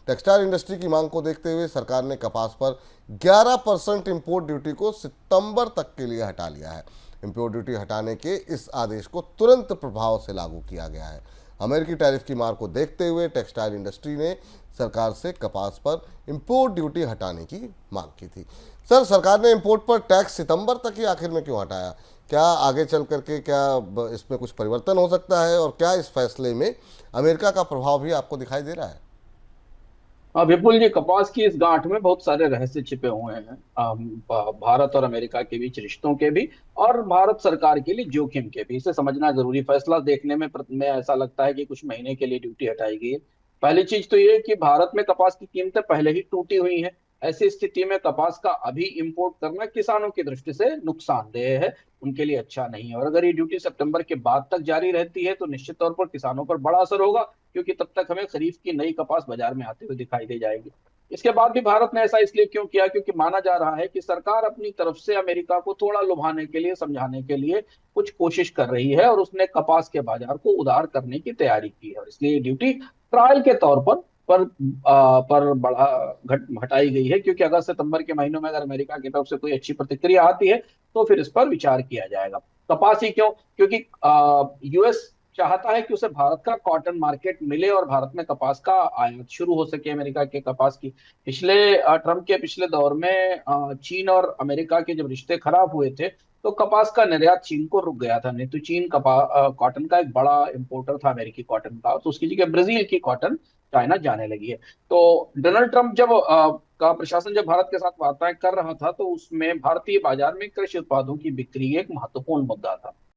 Textile industry की मांग को देखते हुए सरकार ने कपास पर 11% इंपोर्ट ड्यूटी को सितंबर तक के लिए हटा लिया है। इंपोर्ट ड्यूटी हटाने के इस आदेश को तुरंत प्रभाव से लागू किया गया है। अमेरिकी टैरिफ की मार को देखते हुए टेक्सटाइल इंडस्ट्री ने सरकार से कपास पर इंपोर्ट ड्यूटी हटाने की मांग की थी। सर, सरकार ने इंपोर्ट पर टैक्स सितंबर तक ही आखिर में क्यों हटाया? क्या आगे चल करके इसमें कुछ परिवर्तन हो सकता है, और क्या इस फैसले में अमेरिका का प्रभाव भी आपको दिखाई दे रहा है? हाँ विपुल जी, कपास की इस गांठ में बहुत सारे रहस्य छिपे हुए हैं। भारत और अमेरिका के बीच रिश्तों के भी, और भारत सरकार के लिए जोखिम के भी। इसे समझना जरूरी। फैसला देखने में ऐसा लगता है कि कुछ महीने के लिए ड्यूटी हटाई गई है। पहली चीज तो ये कि भारत में कपास की कीमतें पहले ही टूटी हुई हैं। ऐसी स्थिति में कपास का अभी इंपोर्ट करना किसानों की दृष्टि से नुकसानदेह है, उनके लिए अच्छा नहीं है। और अगर ये ड्यूटी सितंबर के बाद तक जारी रहती है तो निश्चित तौर पर किसानों पर बड़ा असर होगा, क्योंकि तब तक हमें खरीफ की नई कपास बाजार में आते हुए दिखाई दे जाएगी। इसके बाद भी भारत ने ऐसा इसलिए क्यों किया? क्योंकि माना जा रहा है कि सरकार अपनी तरफ से अमेरिका को थोड़ा लुभाने के लिए, समझाने के लिए कुछ कोशिश कर रही है, और उसने कपास के बाजार को उदार करने की तैयारी की है। और इसलिए ड्यूटी ट्रायल के तौर पर बढ़ा घट हटाई गई है, क्योंकि अगस्त सितंबर के महीनों में अगर अमेरिका की तरफ से कोई अच्छी प्रतिक्रिया आती है तो फिर इस पर विचार किया जाएगा। कपास ही क्यों? क्योंकि यूएस चाहता है कि उसे भारत का कॉटन मार्केट मिले और भारत में कपास का आयात शुरू हो सके, अमेरिका के कपास की। पिछले ट्रम्प के पिछले दौर में चीन और अमेरिका के जब रिश्ते खराब हुए थे तो कपास का निर्यात चीन को रुक गया था। नहीं तो चीन कॉटन का एक बड़ा इंपोर्टर था अमेरिकी कॉटन का, तो उसकी जगह ब्राजील की कॉटन चाइना जाने लगी है। तो डोनाल्ड ट्रंप जब का प्रशासन जब भारत के साथ वार्ताएं कर रहा था तो उसमें भारतीय बाजार में कृषि उत्पादों की बिक्री एक महत्वपूर्ण मुद्दा था।